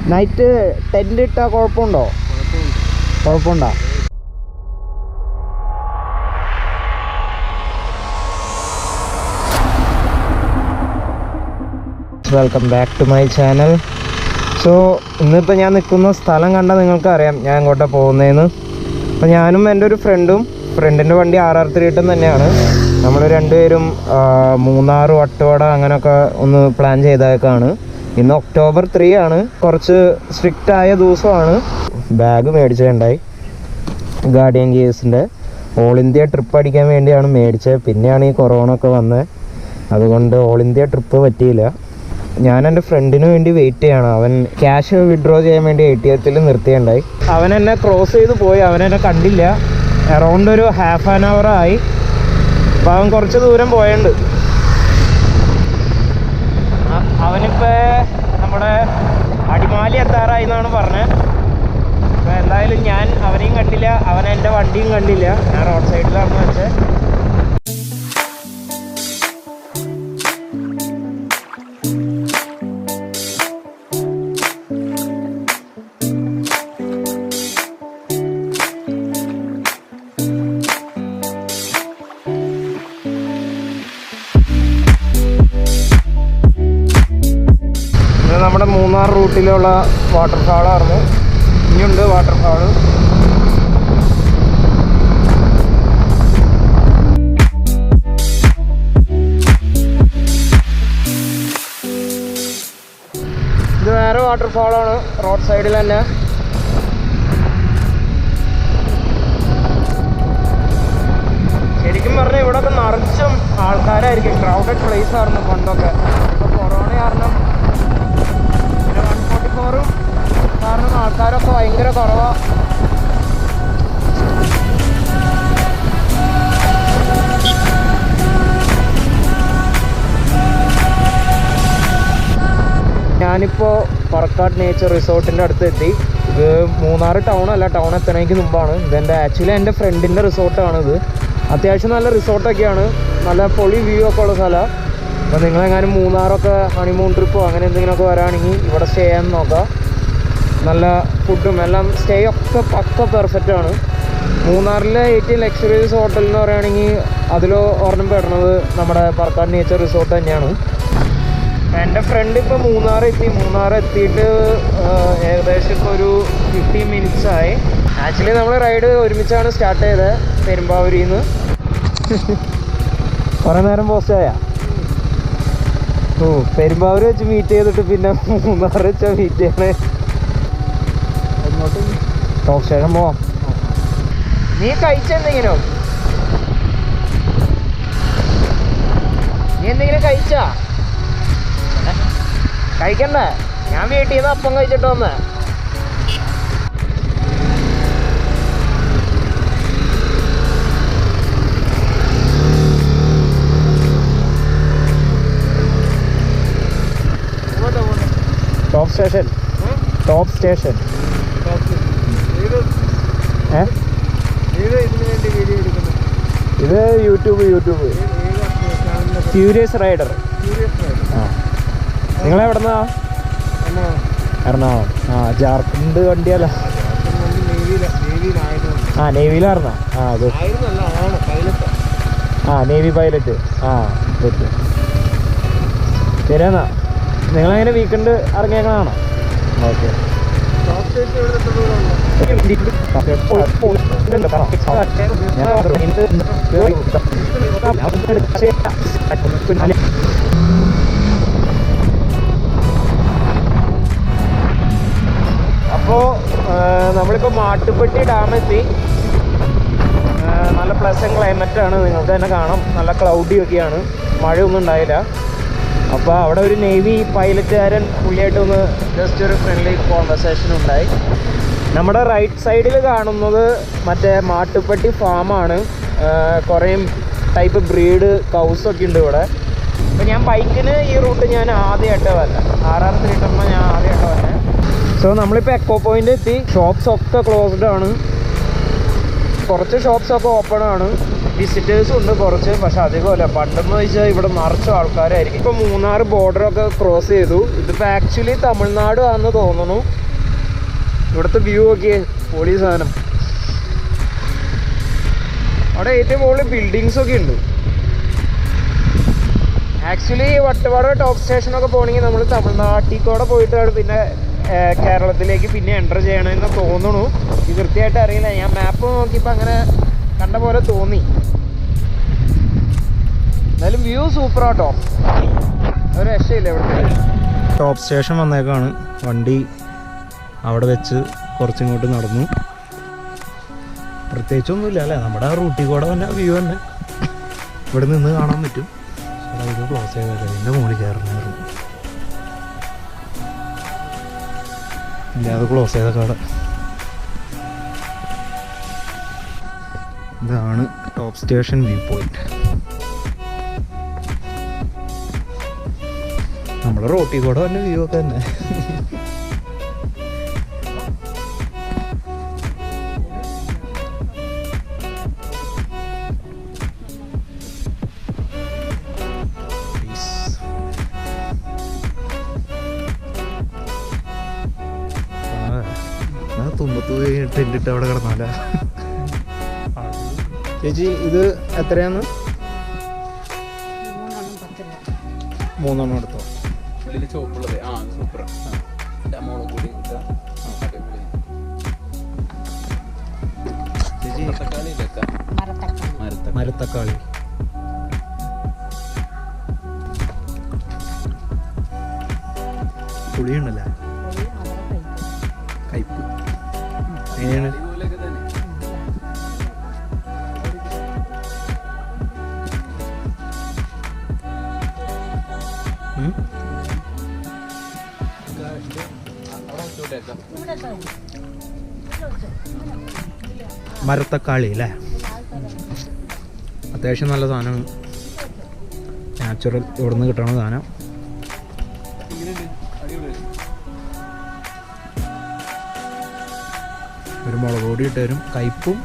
Night tent ഇട്ടാൽ കുഴപ്പമുണ്ടോ? കുഴപ്പമുണ്ടോ? Welcome back to my channel. So ഇന്നിപ്പോൾ ഞാൻ നിൽക്കുന്ന സ്ഥലം കണ്ടാൽ നിങ്ങൾക്കറിയാം ഞാൻ എങ്ങോട്ടാണ് പോകുന്നതെന്ന്. അപ്പോൾ ഞാനും എൻ്റെ ഒരു ഫ്രണ്ടിൻ്റെ വണ്ടി RR3 തന്നെയാണ്. നമ്മൾ രണ്ടുപേരും മൂന്നാർ, വട്ടവട അങ്ങനെയൊക്കെ ഒന്ന് പ്ലാൻ ചെയ്തേക്കാണ്. ഇന്ന് October 3 ആണ്. കുറച്ച് സ്ട്രിക്റ്റ് ആയ ദിവസമാണ്. ബാഗ് മേടിച്ചിട്ടുണ്ടായി, ഗാർഡിയൻ GSൻ്റെ ഓൾ ഇന്ത്യ ട്രിപ്പ് അടിക്കാൻ വേണ്ടിയാണ് മേടിച്ചത്. പിന്നെയാണ് ഈ കൊറോണ ഒക്കെ വന്നത്, അതുകൊണ്ട് ഓൾ ഇന്ത്യ ട്രിപ്പ് പറ്റിയില്ല. ഞാൻ എൻ്റെ ഫ്രണ്ടിന് വേണ്ടി വെയിറ്റ് ചെയ്യണം. അവൻ ക്യാഷ് വിഡ്രോ ചെയ്യാൻ വേണ്ടി ATM നിർത്തിയുണ്ടായി. അവൻ എന്നെ ക്രോസ് ചെയ്ത് പോയി, അവനെന്നെ കണ്ടില്ല. അറൗണ്ട് ഒരു ഹാഫ് ആൻ അവർ ആയി. അപ്പോൾ അവൻ കുറച്ച് ദൂരം പോയുണ്ട്. അവനിപ്പോൾ നമ്മുടെ അടിമാലി എത്താറായി എന്നാണ് പറഞ്ഞത്. അപ്പോൾ എന്തായാലും ഞാൻ അവനെയും കണ്ടില്ല, അവൻ എൻ്റെ വണ്ടിയും കണ്ടില്ല. ഞാൻ റോഡ് സൈഡിലാണ് വെച്ചത്. നമ്മുടെ മൂന്നാർ റൂട്ടിലുള്ള വാട്ടർഫാളായിരുന്നു. ഇനിയുണ്ട് വാട്ടർഫാള്. ഇത് വേറെ വാട്ടർഫാളാണ്, റോഡ് സൈഡിൽ തന്നെ. ശരിക്കും പറഞ്ഞാൽ ഇവിടെയൊക്കെ നിറച്ചും ആൾക്കാരായിരിക്കും. ക്രൗഡഡ് പ്ലേസ് ആയിരുന്നു പണ്ടൊക്കെ. ഇപ്പോൾ കൊറോണ കാരണം ആൾക്കാരൊക്കെ ഭയങ്കര കുറവാണ്. ഞാനിപ്പോൾ പറക്കാട് നേച്ചർ റിസോർട്ടിൻ്റെ അടുത്ത് എത്തി. ഇത് മൂന്നാർ ടൗണല്ല, ടൗൺ എത്തണമെങ്കിൽ മുമ്പാണ്. ഇതെൻ്റെ ആക്ച്വലി എൻ്റെ ഫ്രണ്ടിൻ്റെ റിസോർട്ടാണിത്. അത്യാവശ്യം നല്ല റിസോർട്ടൊക്കെയാണ്, നല്ല പൊളി വ്യൂ ഒക്കെ ഉള്ള സ്ഥലമാണ്. അപ്പോൾ നിങ്ങളെങ്ങാനും മൂന്നാറൊക്കെ ഹണിമൂൺ ട്രിപ്പോ അങ്ങനെ എന്തെങ്കിലുമൊക്കെ വരാണെങ്കിൽ ഇവിടെ സ്റ്റേ ചെയ്യാൻ നോക്കാം. നല്ല ഫുഡും എല്ലാം, സ്റ്റേ ഒക്കെ പക്ക പെർഫെക്റ്റ് ആണ്. മൂന്നാറിലെ ഏറ്റവും ലക്ഷറീസ് ഹോട്ടൽ എന്ന് പറയുകയാണെങ്കിൽ അതിൽ ഒരെണ്ണം പെടുന്നത് നമ്മുടെ പറക്കാട് നേച്ചർ റിസോർട്ട് തന്നെയാണ്. എൻ്റെ ഫ്രണ്ട് ഇപ്പോൾ മൂന്നാർ എത്തിയിട്ട് ഏകദേശം ഇപ്പോൾ ഒരു 15 minutes ആയി. ആക്ച്വലി നമ്മൾ റൈഡ് ഒരുമിച്ചാണ് സ്റ്റാർട്ട് ചെയ്തത് പെരുമ്പാവൂരിൽ നിന്ന്. കുറേ നേരം പോസ്റ്റായ പെരുമ്പാവൂർ വെച്ച് മീറ്റ് ചെയ്തിട്ട് പിന്നെ മൂന്നാർ വെച്ചാൽ മീറ്റ് ചെയ്യണേ. ടോപ്പ് സ്റ്റേഷൻ പോവാം. നീ കഴിച്ചെന്തെങ്കിലും? നീ എന്തെങ്കിലും കഴിച്ചാ? കഴിക്കണ്ടേ? ഞാൻ വീട്ടിൽ നിന്ന് അപ്പം കഴിച്ചിട്ട് വന്നേ. Top station. ഇത് യൂട്യൂബ് ക്യൂരിയസ് റൈഡർ. നിങ്ങളെവിടുന്നാ? എറണാകുളം. ജാർഖണ്ഡ് വണ്ടിയല്ല. നേവിയിലായിരുന്നാ? അത് നേവി പൈലറ്റ്. ശരിയെന്നാ. നിങ്ങളെങ്ങനെ വീക്കെൻഡ് ഇറങ്ങിയേക്കണാണോ? ഓക്കെ. അപ്പോൾ നമ്മളിപ്പോൾ മാട്ടുപ്പെട്ടി ഡാമെത്തി. നല്ല പ്ലസന്റ് ക്ലൈമറ്റാണ്, നിങ്ങൾക്ക് തന്നെ കാണാം. നല്ല ക്ലൗഡി ഒക്കെയാണ്, മഴയൊന്നും ഉണ്ടായില്ല. അപ്പോൾ അവിടെ ഒരു നേവി പൈലറ്റുകാരൻ പുള്ളിയായിട്ടൊന്ന് ജസ്റ്റ് ഒരു ഫ്രണ്ട്ലി കോൺവെർസേഷൻ ഉണ്ടായി. നമ്മുടെ റൈറ്റ് സൈഡിൽ കാണുന്നത് മറ്റേ മാട്ടുപ്പെട്ടി ഫാമാണ്. കുറേ ടൈപ്പ് ബ്രീഡ് കൗസൊക്കെ ഉണ്ട് ഇവിടെ. അപ്പോൾ ഞാൻ ബൈക്കിന് ഈ റൂട്ട് ഞാൻ ആദ്യമായിട്ട് വരാം. RR3 ഞാൻ ആദ്യമായിട്ട് വരാം. സോ നമ്മളിപ്പോൾ എക്കോ പോയിൻ്റ് എത്തി. ഷോപ്സ് ഒക്കെ ക്ലോസ്ഡ് ആണ്. കുറച്ച് ഷോപ്സൊക്കെ ഓപ്പൺ ആണ്, വിസിറ്റേഴ്സും ഉണ്ട് കുറച്ച്. പക്ഷെ അധികമല്ല, പണ്ടെന്ന് വെച്ചാൽ ഇവിടെ നിറച്ചും ആൾക്കാരായിരിക്കും. ഇപ്പോൾ മൂന്നാർ ബോർഡറൊക്കെ ക്രോസ് ചെയ്തു. ഇതിപ്പോൾ ആക്ച്വലി തമിഴ്നാട് ആണെന്ന് തോന്നുന്നു. ഇവിടുത്തെ വ്യൂ ഒക്കെ പൊളി സാധനം. അവിടെ ഏറ്റവും കൂടുതൽ ബിൽഡിങ്സൊക്കെ ഉണ്ട്. ആക്ച്വലി വട്ടവട ടോപ്പ് സ്റ്റേഷനൊക്കെ പോകണമെങ്കിൽ നമ്മൾ തമിഴ്നാട്ടിൽ പോയിട്ടാണ് പിന്നെ കേരളത്തിലേക്ക് പിന്നെ എൻ്റർ ചെയ്യണമെന്ന് തോന്നുന്നു. ഇത് കൃത്യമായിട്ട് അറിയില്ല. ഞാൻ മാപ്പ് നോക്കിയപ്പോൾ അങ്ങനെ കണ്ട പോലെ തോന്നി. എന്തായാലും വ്യൂ സൂപ്പറാട്ടോ, ഒരു രക്ഷയില്ല. ഇവിടുത്തെ ടോപ്പ് സ്റ്റേഷൻ വന്നേക്കാണ്. വണ്ടി അവിടെ വെച്ച് കുറച്ചിങ്ങോട്ട് നടന്നു. പ്രത്യേകിച്ചൊന്നുമില്ല അല്ലേ, നമ്മുടെ ആ റൂട്ടിൽ കൂടെ തന്നെ വ്യൂ തന്നെ ഇവിടെ നിന്ന് കാണാൻ പറ്റും. ഇത് ക്ലോസ് ചെയ്തേക്കാം, ഇതിൻ്റെ മുകളിൽ കയറുന്നതായിരുന്നു. ഇല്ല, അത് ക്ലോസ് ചെയ്ത കട. ഇതാണ് ടോപ്പ് സ്റ്റേഷൻ വ്യൂ പോയിന്റ്. നമ്മുടെ റോട്ടിൽ കൂടെ തന്നെ വ്യൂ ഒക്കെ തന്നെ. തുമ്പത്ത് പോയി ടെൻറ്റിട്ട് അവിടെ കിടന്നാല. ചേച്ചി ഇത് എത്രയാന്ന്? 3 എടുത്തോ. ചേച്ചി മരത്തക്കാളി പുളിയുണ്ടല്ലേ, കയ്പ് എങ്ങനെയാണ്? മരത്തക്കാളി അല്ലേ, അത്യാവശ്യം നല്ല സാധനമാണ്. നാച്ചുറൽ ഇവിടെ നിന്ന് കിട്ടണ സാധനം. ഒരു മുളക് പൊടി ഇട്ടുതരും. കയ്പും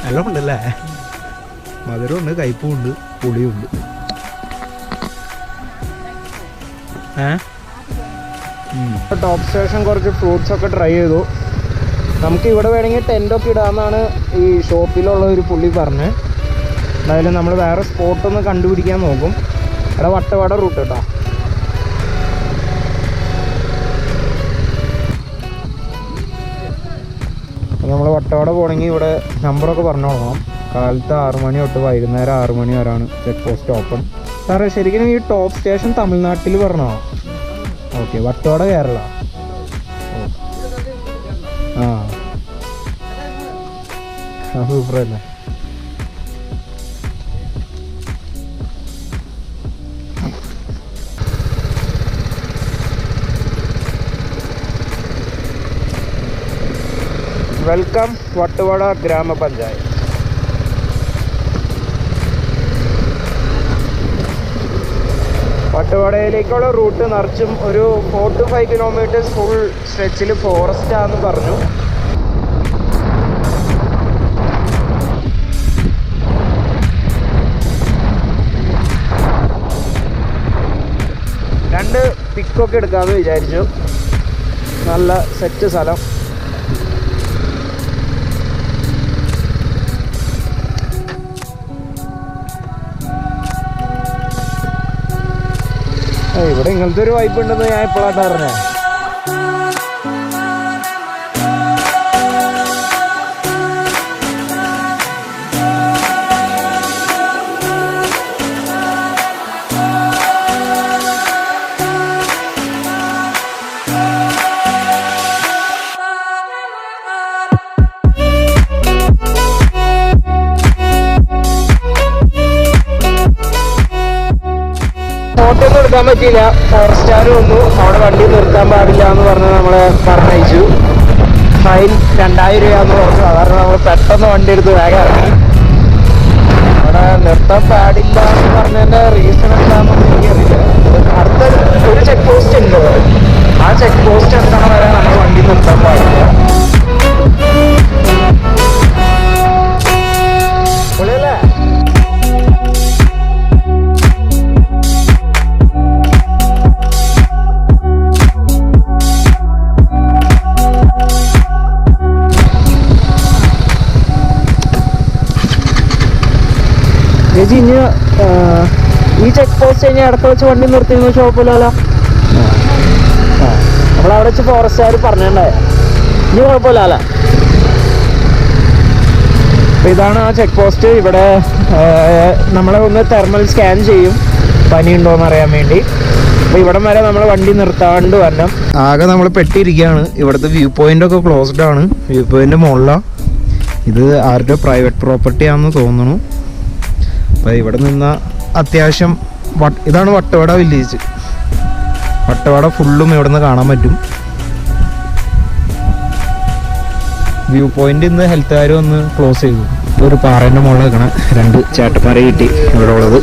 എല്ലാം ഉണ്ടല്ലേ, മധുരമുണ്ട്, കയ്പും ഉണ്ട്, പുളിയുണ്ട്. ടോപ്പ് സ്റ്റേഷൻ കുറച്ച് ഫ്രൂട്ട്സ് ഒക്കെ ട്രൈ ചെയ്തു. നമുക്ക് ഇവിടെ വേണമെങ്കിൽ ടെൻ്റൊക്കെ ഇടാമെന്നാണ് ഈ ഷോപ്പിലുള്ള ഒരു പുള്ളി പറഞ്ഞത്. എന്തായാലും നമ്മൾ വേറെ സ്പോട്ടൊന്ന് കണ്ടുപിടിക്കാൻ നോക്കും. ഇവിടെ വട്ടവട റൂട്ട് കേട്ടോ. നമ്മൾ വട്ടവട പോകണമെങ്കിൽ ഇവിടെ നമ്പറൊക്കെ പറഞ്ഞു കൊടുക്കണം. കാലത്ത് 6 മണി തൊട്ട് വൈകുന്നേരം 6 മണി വരെയാണ് ചെക്ക് പോസ്റ്റ് ഓപ്പൺ. സാറേ ശരിക്കും ഈ ടോപ്പ് സ്റ്റേഷൻ തമിഴ്നാട്ടിൽ പറഞ്ഞോ? ഓക്കെ, വട്ടവട കേരള. ആ സൂപ്പറല്ലേ. വെൽക്കം വട്ടവട ഗ്രാമപഞ്ചായത്ത്. വട്ടവടയിലേക്കുള്ള റൂട്ട് നിറച്ചും ഒരു 4 to 5 കിലോമീറ്റേഴ്സ് ഫുൾ സ്ട്രെച്ചിൽ ഫോറസ്റ്റാന്ന് പറഞ്ഞു. രണ്ട് പിക്കൊക്കെ എടുക്കാമെന്ന് വിചാരിച്ചു. നല്ല സെറ്റ് സ്ഥലം. ഇവിടെ ഇങ്ങനത്തെ ഒരു വൈബ് ഉണ്ടെന്ന് ഞാൻ ഇപ്പോഴാണ് അറിഞ്ഞത്. ഫോട്ടോ ഒന്നും എടുക്കാൻ പറ്റിയില്ല. ഫോറസ്റ്റുകാർ വന്നു, അവിടെ വണ്ടി നിർത്താൻ പാടില്ല എന്ന് പറഞ്ഞ് നമ്മളെ പറഞ്ഞയച്ചു. ഫൈൻ 2000 രൂപയാന്ന് പറഞ്ഞു. അതാണ് നമ്മൾ പെട്ടെന്ന് വണ്ടി എടുത്ത് വേഗം ഇറങ്ങി. അവിടെ നിർത്താൻ പാടില്ല എന്ന് പറഞ്ഞതിൻ്റെ റീസൺ എന്താണെന്ന് എനിക്കറിയില്ല. അടുത്ത ഒരു ചെക്ക് പോസ്റ്റ് ഉണ്ട്, ആ ചെക്ക് പോസ്റ്റ് എത്തണം വരെ നമ്മൾ വണ്ടി നിർത്താൻ പാടില്ല. ചേച്ചി ഇനി ഈ ചെക്ക് പോസ്റ്റ് കഴിഞ്ഞാൽ ഇടത്ത് വെച്ച് വണ്ടി നിർത്തിയെന്ന് വെച്ചാൽ കുഴപ്പമില്ലല്ലോ. നമ്മളവിടെ വെച്ച് ഫോറസ്റ്റുകാർ പറഞ്ഞിട്ടുണ്ടായ ഇനി കുഴപ്പമില്ലല്ലോ. അപ്പോൾ ഇതാണ് ആ ചെക്ക് പോസ്റ്റ്. ഇവിടെ നമ്മളെ ഒന്ന് തെർമൽ സ്കാൻ ചെയ്യും പനി ഉണ്ടോയെന്ന് അറിയാൻ വേണ്ടി. അപ്പോൾ ഇവിടം വരെ നമ്മൾ വണ്ടി നിർത്താണ്ട് വരണം. ആകെ നമ്മൾ പെട്ടിരിക്കുകയാണ്. ഇവിടുത്തെ വ്യൂ പോയിൻ്റൊക്കെ ക്ലോസ്ഡ് ആണ്. വ്യൂ പോയിൻ്റ് മുകളിലാണ്. ഇത് ആരുടെ പ്രൈവറ്റ് പ്രോപ്പർട്ടി ആണെന്ന് തോന്നുന്നു. അപ്പോൾ ഇവിടെ നിന്ന് അത്യാവശ്യം ഇതാണ് വട്ടവട വില്ലേജ്. വട്ടവട ഫുള്ളും ഇവിടെ നിന്ന് കാണാൻ പറ്റും. വ്യൂ പോയിന്റ് ഇന്ന് ഹെൽത്തുകാർ ഒന്ന് ക്ലോസ് ചെയ്തു. ഒരു പാറേൻ്റെ മുകളിൽ നിൽക്കണം 2 ചേട്ടന്മാരെ കിട്ടി ഇവിടെ ഉള്ളത്.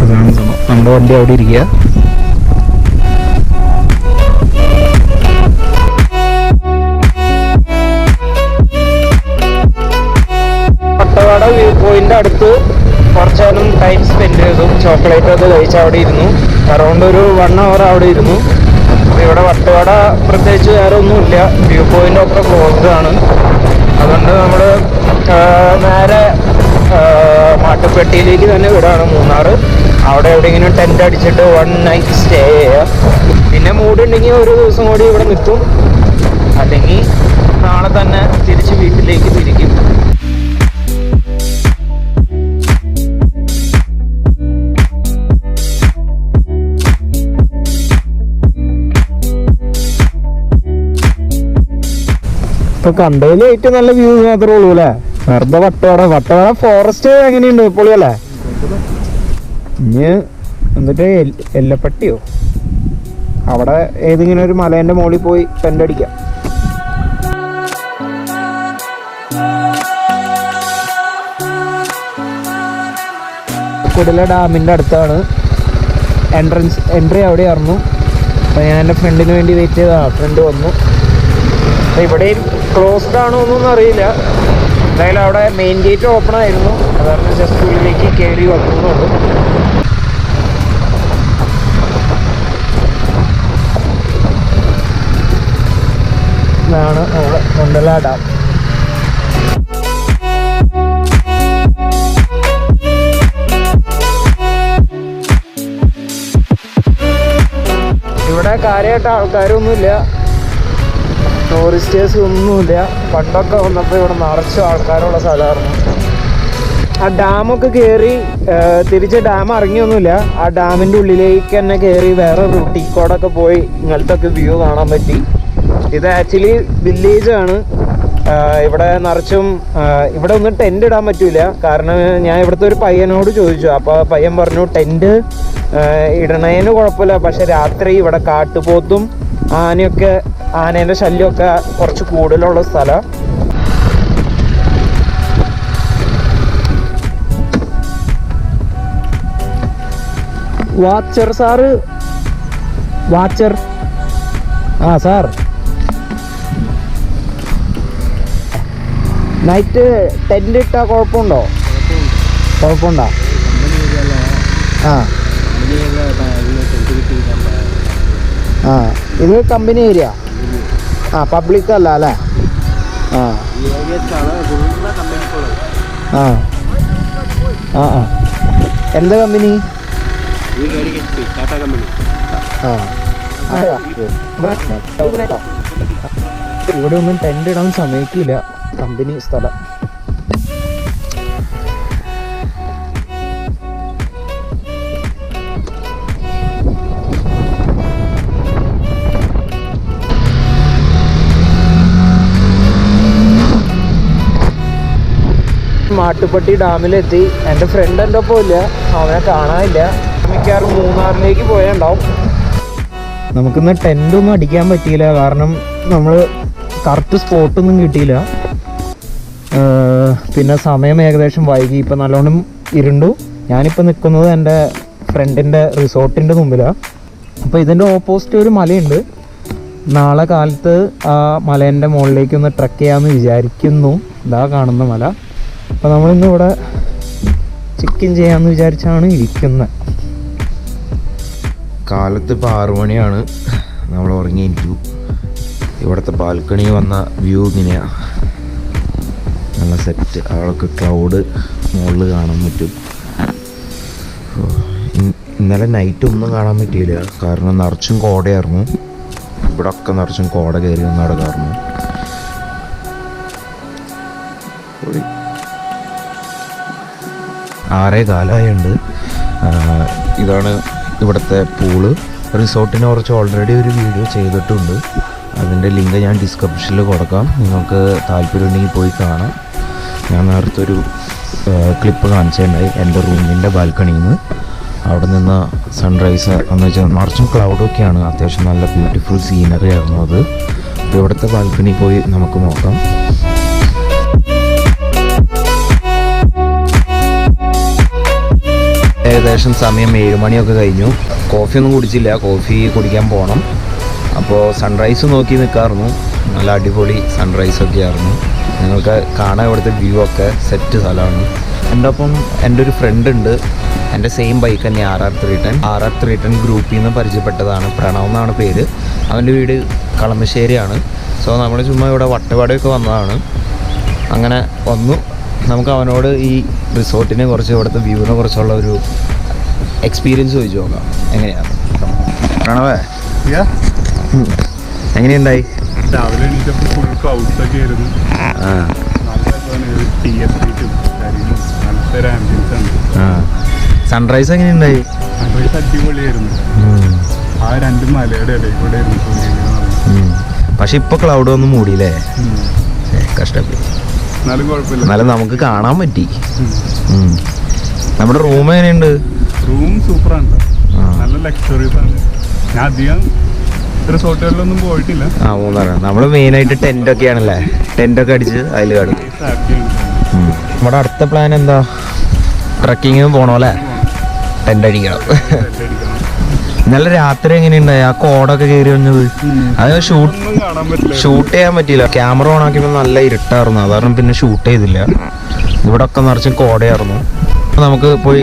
അതാണ് നമ്മുടെ വണ്ടി അവിടെ ഇരിക്കുക. വട്ടവട വ്യൂ പോയിന്റ് അടുത്ത് കുറച്ച് നേരം ടൈം സ്പെൻഡ് ചെയ്തു. ചോക്ലേറ്റ് ഒക്കെ കഴിച്ച് അവിടെ ഇരുന്നു. അറൗണ്ട് ഒരു 1 hour അവിടെ ഇരുന്നു. ഇവിടെ വട്ടവട പ്രത്യേകിച്ച് വേറെ ഒന്നുമില്ല. വ്യൂ പോയിന്റ് ഒക്കെ ക്ലോസ്ഡ് ആണ്. അതുകൊണ്ട് നമ്മൾ നേരെ മാട്ടുപ്പെട്ടിയിലേക്ക് തന്നെ വിടാണ്, മൂന്നാർ. അവിടെ എവിടെയെങ്കിലും ടെൻ്റ് അടിച്ചിട്ട് 1 night സ്റ്റേ ചെയ്യുക. പിന്നെ മൂടുണ്ടെങ്കിൽ ഒരു ദിവസം കൂടി ഇവിടെ നിൽക്കും. അല്ലെങ്കിൽ നാളെ തന്നെ തിരിച്ച് വീട്ടിലേക്ക് തിരിക്കും. ഇപ്പൊ കണ്ടതിൽ ഏറ്റവും നല്ല വ്യൂ മാത്രമേ ഉള്ളൂ അല്ലേ? വെറുതെ വട്ടവട ഫോറസ്റ്റ് എങ്ങനെയുണ്ട്? പൊളിയല്ലേ? ഇനി എന്നിട്ട് എല്ലപ്പട്ടിയോ അവിടെ ഏതിങ്ങനെ ഒരു മലേന്റെ മുകളിൽ പോയി ടെൻ്റ് അടിക്കാം. കുടല ഡാമിൻ്റെ അടുത്താണ്. എൻട്രി അവിടെയായിരുന്നു. അപ്പോൾ ഞാൻ എൻ്റെ ഫ്രണ്ടിന് വേണ്ടി വെയിറ്റ് ചെയ്തതാണ്. ഫ്രണ്ട് വന്നു. ഇവിടെയും ക്ലോസ്ഡ് ആണോ എന്നൊന്നും അറിയില്ല. എന്തായാലും അവിടെ മെയിൻ ഗേറ്റ് ഓപ്പൺ ആയിരുന്നു. അതാണ് ജസ്റ്റ് ഉള്ളിലേക്ക് കയറി വന്നുള്ളൂ. ഇതാണ് നമ്മുടെ കുണ്ടല ഡാം. ഇവിടെ കാര്യമായിട്ട് ആൾക്കാരൊന്നുമില്ല, ടൂറിസ്റ്റേഴ്സ് ഒന്നുമില്ല. പണ്ടൊക്കെ വന്നപ്പോൾ ഇവിടെ നിറച്ച് ആൾക്കാരുള്ള സ്ഥലമായിരുന്നു. ആ ഡാമൊക്കെ കയറി തിരിച്ച് ഡാം ഇറങ്ങിയൊന്നുമില്ല. ആ ഡാമിൻ്റെ ഉള്ളിലേക്ക് തന്നെ കയറി വേറെ റൂട്ടിൽ കൂടെ പോയി ഇങ്ങനത്തെ ഒക്കെ വ്യൂ കാണാൻ പറ്റി. ഇത് ആക്ച്വലി വില്ലേജാണ്. ഇവിടെ നിറച്ചും ഇവിടെ ഒന്നും ടെൻ്റ് ഇടാൻ പറ്റില്ല. കാരണം ഞാൻ ഇവിടുത്തെ ഒരു പയ്യനോട് ചോദിച്ചു. അപ്പോൾ പയ്യൻ പറഞ്ഞു ടെൻ്റ് ഇടണേന് കുഴപ്പമില്ല, പക്ഷെ രാത്രി ഇവിടെ കാട്ടുപോത്തും ആനേൻ്റെ ശല്യമൊക്കെ കുറച്ച് കൂടുതലുള്ള സ്ഥലം. വാച്ചർ സാർ നൈറ്റ് ടെൻ്റ് ഇട്ടാൽ കുഴപ്പമുണ്ടോ? ഇത് കമ്പനി ഏരിയ. പബ്ലിക് അല്ല അല്ലേ? എന്താ കമ്പനി? ഇവിടെ ഒന്നും ടെൻ്റ് ഇടാൻ സമ്മതിക്കില്ല, കമ്പനി സ്ഥലം. മാട്ടുപ്പെട്ടി ഡാമിലെത്തി. എൻ്റെ ഫ്രണ്ട് എൻ്റെ ഒപ്പം ഇല്ല, അവനെ കാണാനില്ല. മിക്കവാറും മൂന്നാറിലേക്ക് പോയുണ്ടാവും. നമുക്കിന്ന് ടെൻ്റൊന്നും അടിക്കാൻ പറ്റിയില്ല, കാരണം നമ്മൾ കറക്റ്റ് സ്പോട്ടൊന്നും കിട്ടിയില്ല. പിന്നെ സമയം ഏകദേശം വൈകി. ഇപ്പം നല്ലോണം ഇരുണ്ടു. ഞാനിപ്പോൾ നിൽക്കുന്നത് എൻ്റെ ഫ്രണ്ടിൻ്റെ റിസോർട്ടിൻ്റെ മുമ്പിലാണ്. അപ്പോൾ ഇതിൻ്റെ ഓപ്പോസിറ്റ് ഒരു മലയുണ്ട്. നാളെ കാലത്ത് ആ മലേൻ്റെ മുകളിലേക്കൊന്ന് ട്രക്ക് ചെയ്യാമെന്ന് വിചാരിക്കുന്നു. ഇതാ കാണുന്ന മല. അപ്പോൾ നമ്മളിന്ന് ഇവിടെ ചിക്കൻ ചെയ്യാമെന്ന് വിചാരിച്ചാണ് ഇരിക്കുന്നത്. കാലത്ത് ഇപ്പോൾ 6 മണിയാണ്. നമ്മൾ ഉറങ്ങിയിരിക്കൂ. ഇവിടുത്തെ ബാൽക്കണി വന്ന വ്യൂ ഇങ്ങനെയാണ്. നല്ല സെറ്റ്. അവിടെയൊക്കെ ക്ലൗഡ് മുകളിൽ കാണാൻ പറ്റും. ഇന്നലെ നൈറ്റ് ഒന്നും കാണാൻ പറ്റിയില്ല, കാരണം നിറച്ചും കോടയായിരുന്നു. ഇവിടെ ഒക്കെ നിറച്ചും കോട കയറി വന്ന് നടക്കാറുന്നു. 6:15 ഇതാണ് ഇവിടുത്തെ പൂള്. റിസോർട്ടിനെ കുറിച്ച് ഓൾറെഡി ഒരു വീഡിയോ ചെയ്തിട്ടുണ്ട്, അതിൻ്റെ ലിങ്ക് ഞാൻ ഡിസ്ക്രിപ്ഷനിൽ കൊടുക്കാം. നിങ്ങൾക്ക് താല്പര്യമുണ്ടെങ്കിൽ പോയി കാണാം. ഞാൻ നേരത്തെ ഒരു ക്ലിപ്പ് കാണിച്ചിട്ടുണ്ടായി എൻ്റെ റൂമിൻ്റെ ബാൽക്കണിയിൽ നിന്ന്. അവിടെ നിന്ന് സൺറൈസ് എന്ന് വെച്ചാൽ നിറച്ചും ക്ലൗഡൊക്കെയാണ്, അത്യാവശ്യം നല്ല ബ്യൂട്ടിഫുൾ സീനറി ആയിരുന്നു അത്. അപ്പോൾ ഇവിടുത്തെ ബാൽക്കണി പോയി നമുക്ക് നോക്കാം. ഏകദേശം സമയം 7 മണിയൊക്കെ കഴിഞ്ഞു. കോഫിയൊന്നും കുടിച്ചില്ല, കോഫി കുടിക്കാൻ പോകണം. അപ്പോൾ സൺറൈസ് നോക്കി നിൽക്കാറുന്നു. നല്ല അടിപൊളി സൺറൈസൊക്കെ ആയിരുന്നു. നിങ്ങൾക്ക് കാണാൻ ഇവിടുത്തെ വ്യൂ ഒക്കെ സെറ്റ് സ്ഥലമാണ്. എൻ്റെ ഒപ്പം എൻ്റെ ഒരു ഫ്രണ്ട് ഉണ്ട്, എൻ്റെ സെയിം ബൈക്ക് തന്നെ RR310 ഗ്രൂപ്പിൽ നിന്ന് പരിചയപ്പെട്ടതാണ്. പ്രണവ് എന്നാണ് പേര്. അവൻ്റെ വീട് കളമശ്ശേരിയാണ്. സോ നമ്മൾ ചുമ്മാ ഇവിടെ വട്ടവടയൊക്കെ വന്നതാണ്. അങ്ങനെ വന്നു. നമുക്ക് അവനോട് ഈ റിസോർട്ടിനെ കുറിച്ച്, ഇവിടുത്തെ വ്യൂവിനെ കുറിച്ചുള്ള ഒരു എക്സ്പീരിയൻസ് ചോദിച്ചു നോക്കാം. എങ്ങനെയാണ് പ്രണവേ, എങ്ങനെയുണ്ടായി? രാവിലെ എണീറ്റപ്പോൾ ഫുൾ ക്ലൗഡ്സ് ഒക്കെ ആയിരുന്നു. നല്ലൊരു ആംബിയൻസ് ഉണ്ട്. സൺറൈസ് എങ്ങനെയുണ്ടായി? സൺറൈസ് അടിപൊളിയായിരുന്നു. ആ 2 മലയുടെ ഇടയിൽ കൂടെ പക്ഷെ ഇപ്പൊ ക്ലൗഡ് ഒന്നും മൂടിയില്ലേ? കഷ്ടപ്പെട്ടു. എന്നാലും കുഴപ്പമില്ല, എന്നാലും നമുക്ക് കാണാൻ പറ്റി. നമ്മുടെ റൂം എങ്ങനെയുണ്ട്? റൂം സൂപ്പറാണ്, നല്ല ലക്ഷറീസ് ആണ്. ഞാൻ അധികം റിസോർട്ടുകളിലൊന്നും പോയിട്ടില്ല. മൂന്നാറ് നമ്മൾ മെയിനായിട്ട് ടെൻ്റൊക്കെ ആണല്ലേ, ടെൻ്റൊക്കെ അടിച്ച് അതിൽ കാണും. നമ്മുടെ അടുത്ത പ്ലാൻ എന്താ? ട്രക്കിങ്ങിന് പോകണോ അല്ലേ? ടെൻ്റ് അടിക്കണം. ഇന്നലെ രാത്രി എങ്ങനെയുണ്ടായി? ആ കോടൊക്കെ കയറി വന്നത് അത് ഷൂട്ട് ചെയ്യാൻ പറ്റിയില്ല. ക്യാമറ ഓൺ ആക്കിയപ്പോൾ നല്ല ഇരുട്ടായിരുന്നു, അത് കാരണം പിന്നെ ഷൂട്ട് ചെയ്തില്ല. ഇവിടെ ഒക്കെ നിറച്ചും കോടയായിരുന്നു. നമുക്ക് പോയി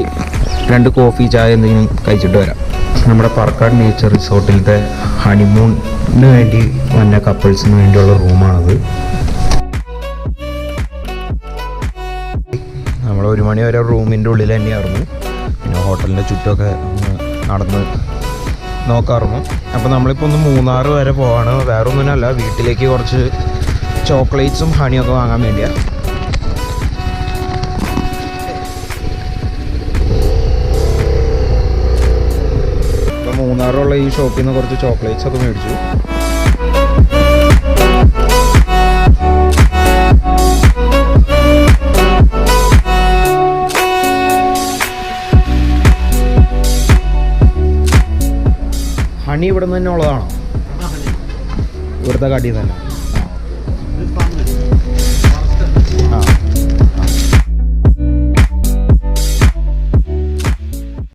2 കോഫി ചായ എന്തെങ്കിലും കഴിച്ചിട്ട് വരാം. നമ്മുടെ പറക്കാട് നേച്ചർ റിസോർട്ടിലത്തെ ഹണിമൂണിന് വേണ്ടി വന്ന കപ്പിൾസിന് വേണ്ടിയുള്ള റൂമാണത്. നമ്മൾ 1 മണി വരെ റൂമിൻ്റെ ഉള്ളിൽ തന്നെയായിരുന്നു. പിന്നെ ഹോട്ടലിൻ്റെ ചുറ്റുമൊക്കെ നടന്ന് നോക്കാറുന്നു. അപ്പോൾ നമ്മളിപ്പോൾ ഒന്ന് മൂന്നാർ വരെ പോവാണ്. വേറെ ഒന്നിനല്ല, വീട്ടിലേക്ക് കുറച്ച് ചോക്ലേറ്റ്സും ഹണിയൊക്കെ വാങ്ങാൻ വേണ്ടിയാണ്. അപ്പോൾ മൂന്നാറുള്ള ഈ ഷോപ്പിൽ നിന്ന് കുറച്ച് ചോക്ലേറ്റ്സ് ഒക്കെ മേടിച്ചു. ഹണി ഇവിടെ നിന്ന് തന്നെ ഉള്ളതാണോ? ഇവിടുത്തെ കടയിൽ തന്നെ.